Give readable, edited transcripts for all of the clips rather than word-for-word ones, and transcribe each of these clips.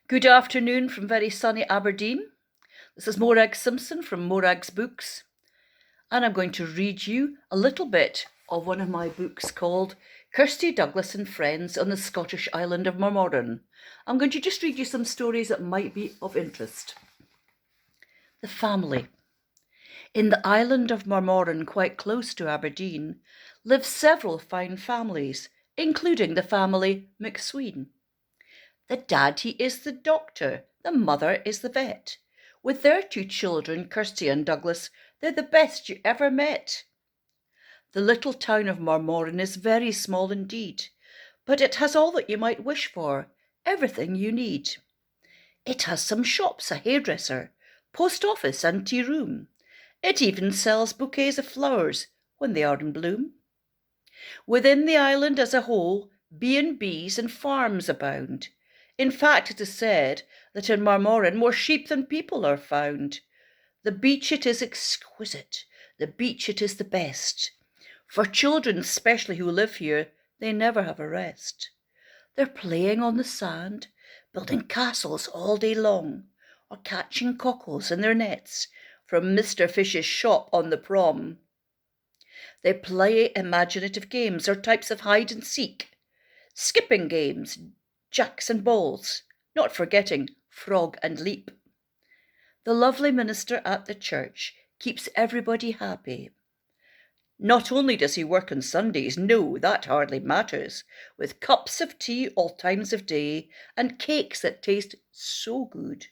Good afternoon from very sunny Aberdeen. This is Morag Simpson from Morag's Books, and I'm going to read you a little bit of one of my books called Kirsty Douglas and Friends on the Scottish island of Marmoran. I'm going to just read you some stories that might be of interest. The family. In the island of Marmoran, quite close to Aberdeen, live several fine families, including the family McSween. The daddy is the doctor, the mother is the vet. With their two children, Kirsty and Douglas, they're the best you ever met. The little town of Marmoran is very small indeed, but it has all that you might wish for, everything you need. It has some shops, a hairdresser, post office and tea room. It even sells bouquets of flowers when they are in bloom. Within the island as a whole, B&Bs and farms abound. In fact, it is said that in Marmoran more sheep than people are found. The beach it is exquisite, the beach it is the best. For children especially who live here, they never have a rest. They're playing on the sand, building castles all day long, or catching cockles in their nets from Mr. Fish's shop on the prom. They play imaginative games or types of hide and seek, skipping games, jacks and balls, not forgetting frog and leap. The lovely minister at the church keeps everybody happy. Not only does he work on Sundays, no, that hardly matters, with cups of tea all times of day and cakes that taste so good.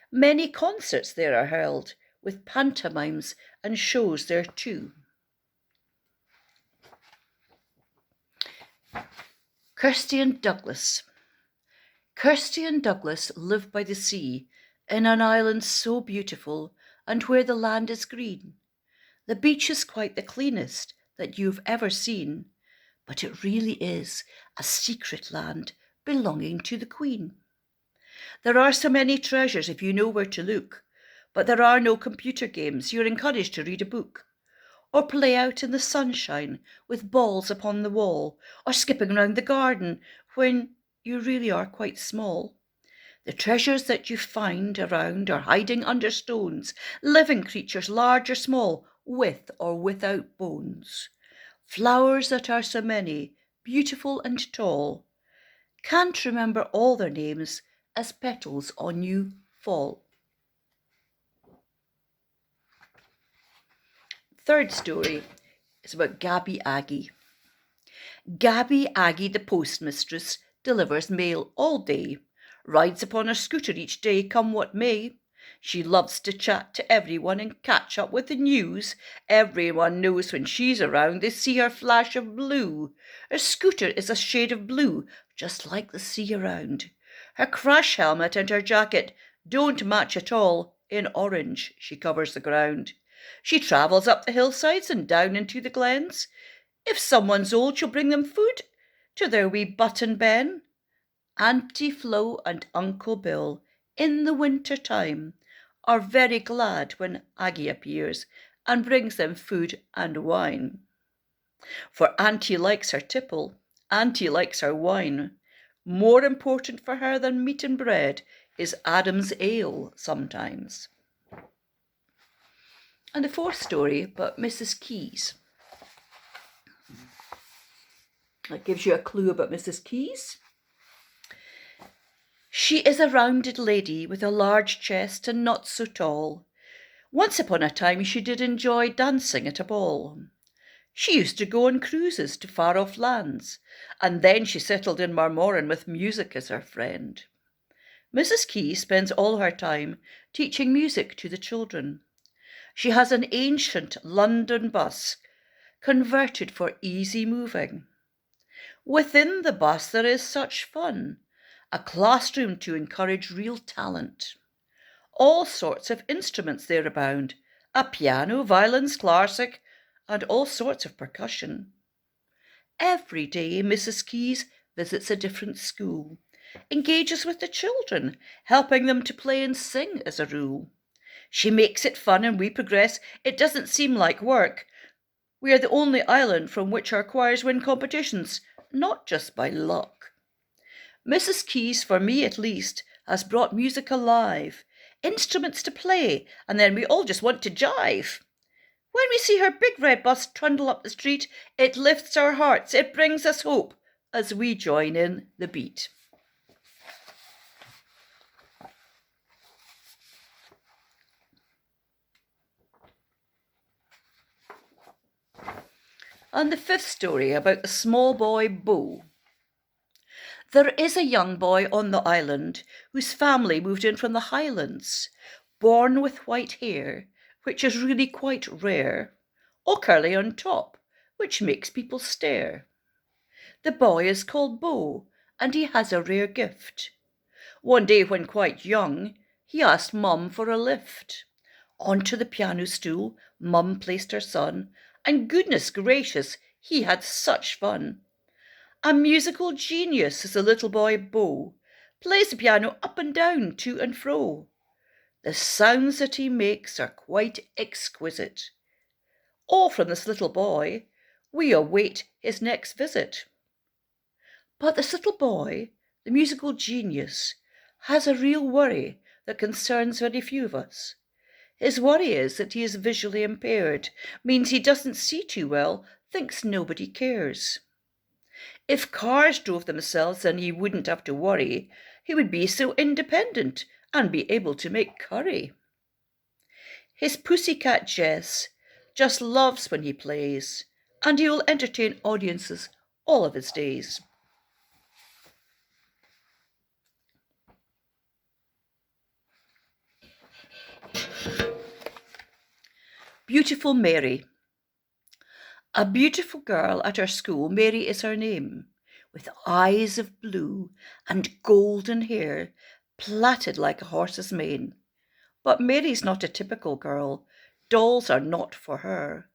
Many concerts there are held, with pantomimes and shows there too. Kirsty and Douglas. Kirsty and Douglas live by the sea, in an island so beautiful, and where the land is green. The beach is quite the cleanest that you've ever seen, but it really is a secret land belonging to the Queen. There are so many treasures if you know where to look, but there are no computer games. You're encouraged to read a book, or play out in the sunshine with balls upon the wall, or skipping round the garden when you really are quite small. The treasures that you find around are hiding under stones, living creatures large or small, with or without bones. Flowers that are so many, beautiful and tall, can't remember all their names as petals on you fall. Third story is about Gabby Aggie. Gabby Aggie, the postmistress, delivers mail all day, rides upon her scooter each day, come what may. She loves to chat to everyone and catch up with the news. Everyone knows when she's around, they see her flash of blue. Her scooter is a shade of blue, just like the sea around. Her crash helmet and her jacket don't match at all. In orange she covers the ground. She travels up the hillsides and down into the glens. If someone's old, she'll bring them food to their wee button Ben. Auntie Flo and Uncle Bill, in the winter time, are very glad when Aggie appears and brings them food and wine. For Auntie likes her tipple, Auntie likes her wine. More important for her than meat and bread is Adam's ale sometimes. And the fourth story about Mrs. Keys. That gives you a clue about Mrs. Keys. She is a rounded lady with a large chest and not so tall. Once upon a time she did enjoy dancing at a ball. She used to go on cruises to far-off lands, and then she settled in Marmoran with music as her friend. Mrs. Keys spends all her time teaching music to the children. She has an ancient London bus, converted for easy moving. Within the bus there is such fun, a classroom to encourage real talent. All sorts of instruments there abound, a piano, violins, classic, and all sorts of percussion. Every day Mrs. Keys visits a different school, engages with the children, helping them to play and sing as a rule. She makes it fun and we progress. It doesn't seem like work. We are the only island from which our choirs win competitions, not just by luck. Mrs. Keys, for me at least, has brought music alive, instruments to play, and then we all just want to jive. When we see her big red bus trundle up the street, it lifts our hearts, it brings us hope as we join in the beat. And the fifth story about the small boy Bo. There is a young boy on the island whose family moved in from the Highlands, born with white hair, which is really quite rare, all curly on top, which makes people stare. The boy is called Bo, and he has a rare gift. One day when quite young, he asked Mum for a lift. Onto the piano stool, Mum placed her son, and goodness gracious, he had such fun. A musical genius is the little boy Bo, plays the piano up and down, to and fro. The sounds that he makes are quite exquisite. All from this little boy, we await his next visit. But this little boy, the musical genius, has a real worry that concerns very few of us. His worry is that he is visually impaired, means he doesn't see too well, thinks nobody cares. If cars drove themselves, then he wouldn't have to worry. He would be so independent and be able to make curry. His pussycat Jess just loves when he plays, and he will entertain audiences all of his days. Beautiful Mary. A beautiful girl at our school, Mary is her name, with eyes of blue and golden hair plaited like a horse's mane. But Mary's not a typical girl. Dolls are not for her.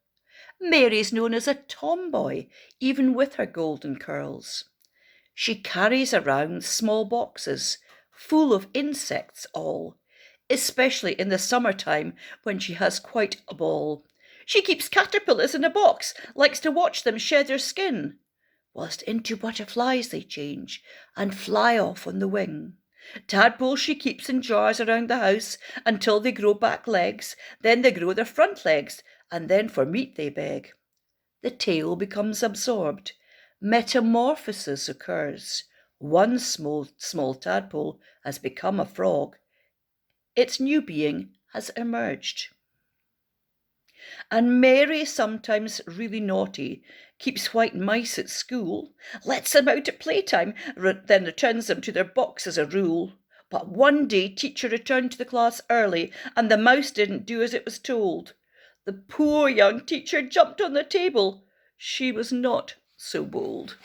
Mary's known as a tomboy, even with her golden curls. She carries around small boxes full of insects all, especially in the summertime when she has quite a ball. She keeps caterpillars in a box, likes to watch them shed their skin, whilst into butterflies they change and fly off on the wing. Tadpoles she keeps in jars around the house until they grow back legs, then they grow their front legs, and then for meat they beg. The tail becomes absorbed. Metamorphosis occurs. One small tadpole has become a frog. Its new being has emerged. And Mary, sometimes really naughty, keeps white mice at school, lets them out at playtime, then returns them to their box as a rule. But one day teacher returned to the class early, and the mouse didn't do as it was told. The poor young teacher jumped on the table. She was not so bold.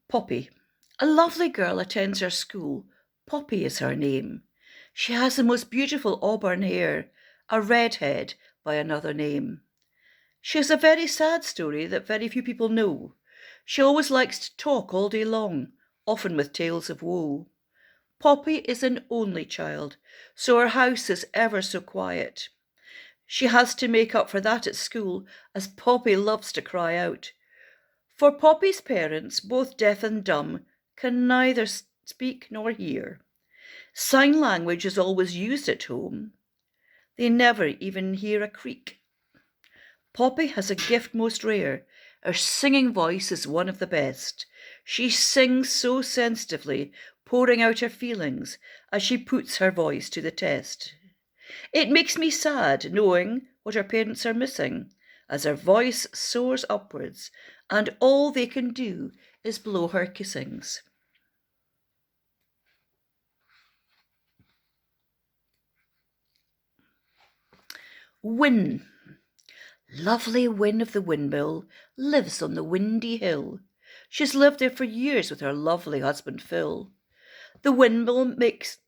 Poppy. A lovely girl attends our school. Poppy is her name. She has the most beautiful auburn hair, a redhead by another name. She has a very sad story that very few people know. She always likes to talk all day long, often with tales of woe. Poppy is an only child, so her house is ever so quiet. She has to make up for that at school, as Poppy loves to cry out. For Poppy's parents, both deaf and dumb, can neither speak nor hear. Sign language is always used at home. They never even hear a creak. Poppy has a gift most rare. Her singing voice is one of the best. She sings so sensitively, pouring out her feelings as she puts her voice to the test. It makes me sad knowing what her parents are missing, as her voice soars upwards, and all they can do is blow her kissings. Win. Lovely Win of the windmill lives on the windy hill. She's lived there for years with her lovely husband Phil. The windmill makes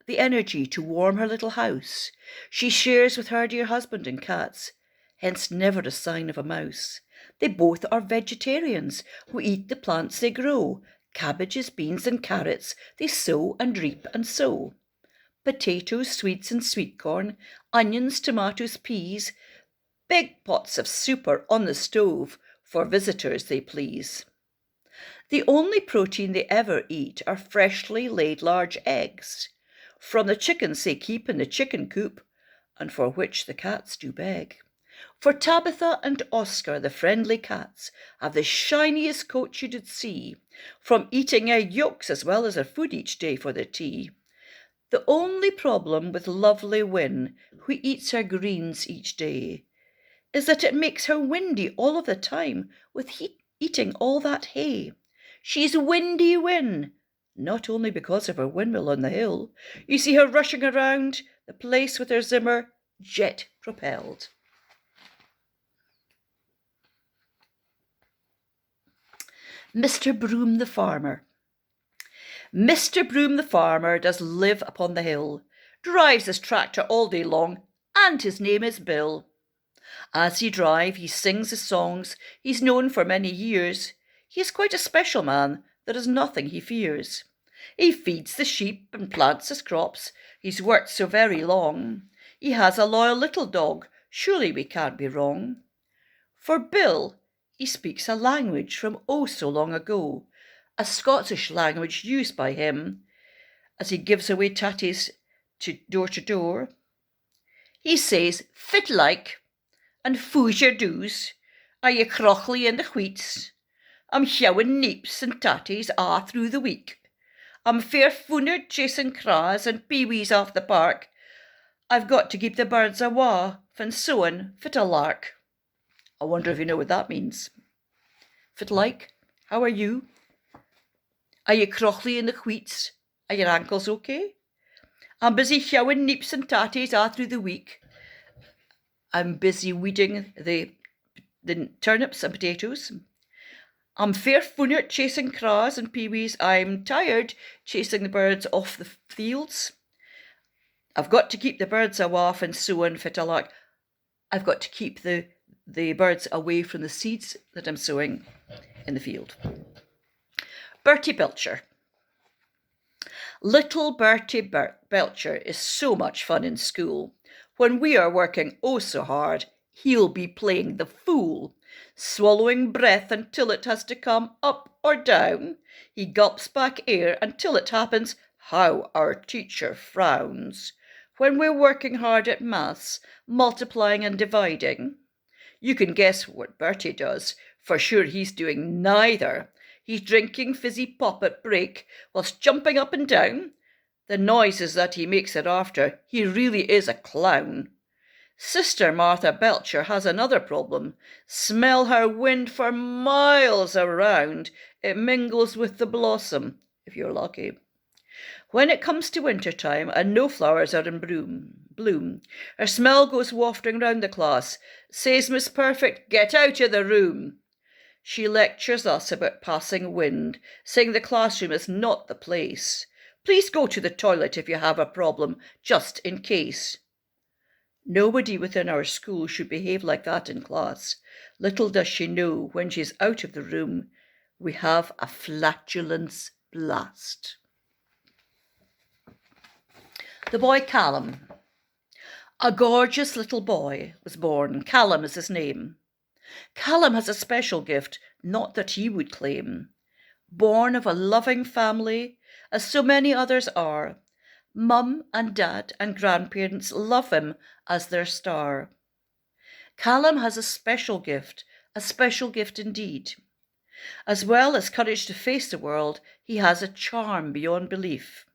the energy to warm her little house. She shares with her dear husband and cats, hence never a sign of a mouse. They both are vegetarians who eat the plants they grow. Cabbages, beans and carrots they sow and reap and sow. Potatoes, sweets and sweet corn, onions, tomatoes, peas, big pots of soup are on the stove, for visitors they please. The only protein they ever eat are freshly laid large eggs, from the chickens they keep in the chicken coop, and for which the cats do beg. For Tabitha and Oscar, the friendly cats, have the shiniest coat you did see, from eating egg yolks as well as their food each day for their tea. The only problem with lovely Win, who eats her greens each day, is that it makes her windy all of the time with eating all that hay. She's Windy Win, not only because of her windmill on the hill. You see her rushing around the place with her Zimmer jet-propelled. Mr. Broom the Farmer. Mr. Broom the Farmer does live upon the hill, drives his tractor all day long, and his name is Bill. As he drives, he sings his songs he's known for many years. He is quite a special man, there is nothing he fears. He feeds the sheep and plants his crops, he's worked so very long. He has a loyal little dog, surely we can't be wrong. For Bill, he speaks a language from oh so long ago, a Scottish language used by him as he gives away tatties to door. He says, fit like, and foo's your doos, are ye crockley in the wheats? I'm hewing neeps and tatties a' through the week. I'm fair foonard chasing craws and peewees off the park. I've got to keep the birds awa from sewing fit a lark. I wonder if you know what that means. Fit like, how are you? Are you crockley in the wheats? Are your ankles okay? I'm busy hewing neeps and tatties a' through the week. I'm busy weeding the turnips and potatoes. I'm fair foonert chasing craws and peewees. I'm tired chasing the birds off the fields. I've got to keep the birds awa and sowing fit a lark. I've got to keep the birds away from the seeds that I'm sowing in the field. Bertie Belcher. Little Bertie Belcher is so much fun in school. When we are working oh so hard, he'll be playing the fool, swallowing breath until it has to come up or down. He gulps back air until it happens. How our teacher frowns. When we're working hard at maths, multiplying and dividing. You can guess what Bertie does. For sure he's doing neither. He's drinking fizzy pop at break whilst jumping up and down. The noises that he makes it after, he really is a clown. Sister Martha Belcher has another problem. Smell her wind for miles around. It mingles with the blossom, if you're lucky. When it comes to winter time and no flowers are in bloom, her smell goes wafting round the class. Says Miss Perfect, get out of the room. She lectures us about passing wind, saying the classroom is not the place. Please go to the toilet if you have a problem, just in case. Nobody within our school should behave like that in class. Little does she know, when she's out of the room, we have a flatulence blast. The boy Callum. A gorgeous little boy was born. Callum is his name. Callum has a special gift, not that he would claim. Born of a loving family, as so many others are. Mum and dad and grandparents love him as their star. Callum has a special gift indeed. As well as courage to face the world, he has a charm beyond belief.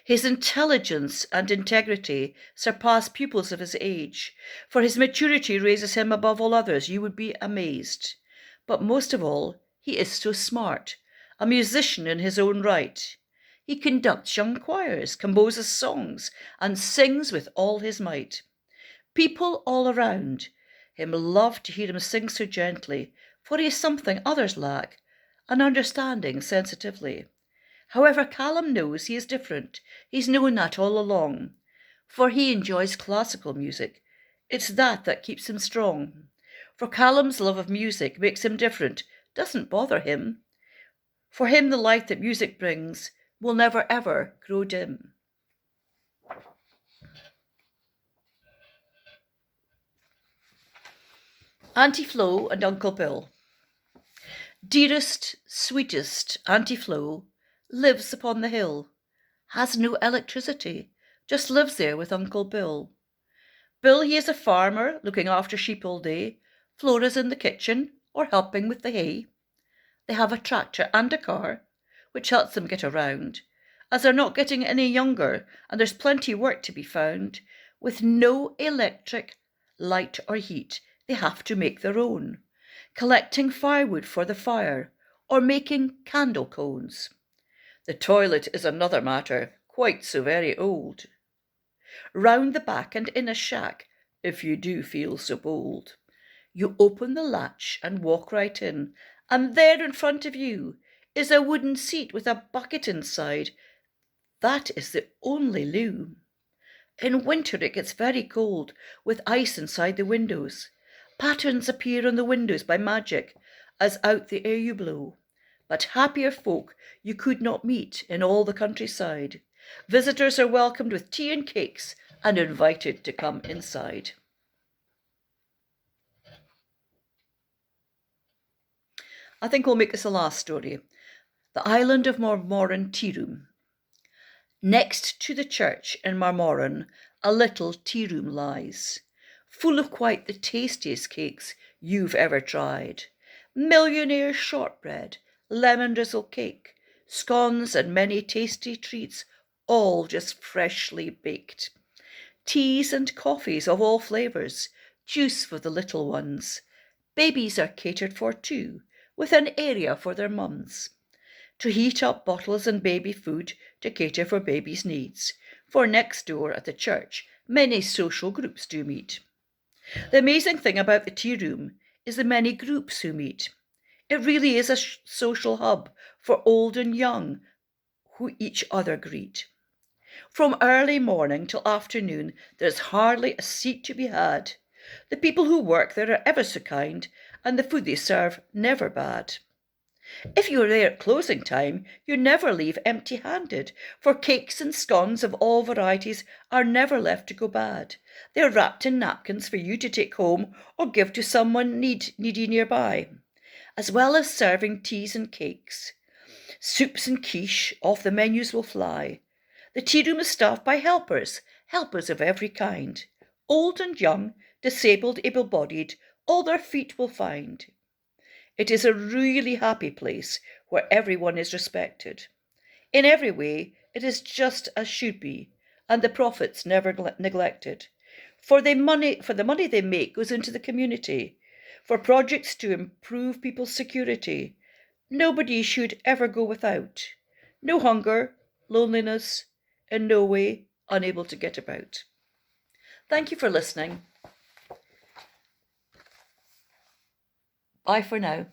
His intelligence and integrity surpass pupils of his age, for his maturity raises him above all others. You would be amazed. But most of all, he is so smart, a musician in his own right. He conducts young choirs, composes songs, and sings with all his might. People all around him love to hear him sing so gently, for he is something others lack, an understanding sensitively. However, Callum knows he is different. He's known that all along, for he enjoys classical music. It's that keeps him strong. For Callum's love of music makes him different, doesn't bother him. For him, the light that music brings will never ever grow dim. Auntie Flo and Uncle Bill. Dearest, sweetest Auntie Flo lives upon the hill, has no electricity, just lives there with Uncle Bill. Bill, he is a farmer, looking after sheep all day. Flora's in the kitchen, or helping with the hay. They have a tractor and a car, which helps them get around, as they're not getting any younger and there's plenty work to be found. With no electric, light or heat, they have to make their own, collecting firewood for the fire or making candle cones. The toilet is another matter, quite so very old. Round the back and in a shack, if you do feel so bold. You open the latch and walk right in, and there in front of you is a wooden seat with a bucket inside. That is the only loo. In winter it gets very cold, with ice inside the windows. Patterns appear on the windows by magic, as out the air you blow. But happier folk you could not meet in all the countryside. Visitors are welcomed with tea and cakes and invited to come inside. I think we'll make this the last story. The island of Marmoran Tea Room. Next to the church in Marmoran, a little tea room lies, full of quite the tastiest cakes you've ever tried. Millionaire shortbread, lemon drizzle cake, scones and many tasty treats, all just freshly baked. Teas and coffees of all flavours, juice for the little ones. Babies are catered for too, with an area for their mums. To heat up bottles and baby food to cater for babies' needs. For next door at the church, many social groups do meet. The amazing thing about the tea room is the many groups who meet. It really is a social hub for old and young who each other greet. From early morning till afternoon, there's hardly a seat to be had. The people who work there are ever so kind, and the food they serve never bad. If you are there at closing time, you never leave empty-handed, for cakes and scones of all varieties are never left to go bad. They are wrapped in napkins for you to take home or give to someone needy nearby, as well as serving teas and cakes. Soups and quiche off the menus will fly. The tea room is staffed by helpers of every kind. Old and young, disabled, able-bodied, all their feet will find. It is a really happy place where everyone is respected. In every way, it is just as should be, and the profits never neglected. For the money they make goes into the community, for projects to improve people's security. Nobody should ever go without. No hunger, loneliness, in no way unable to get about. Thank you for listening. Bye for now.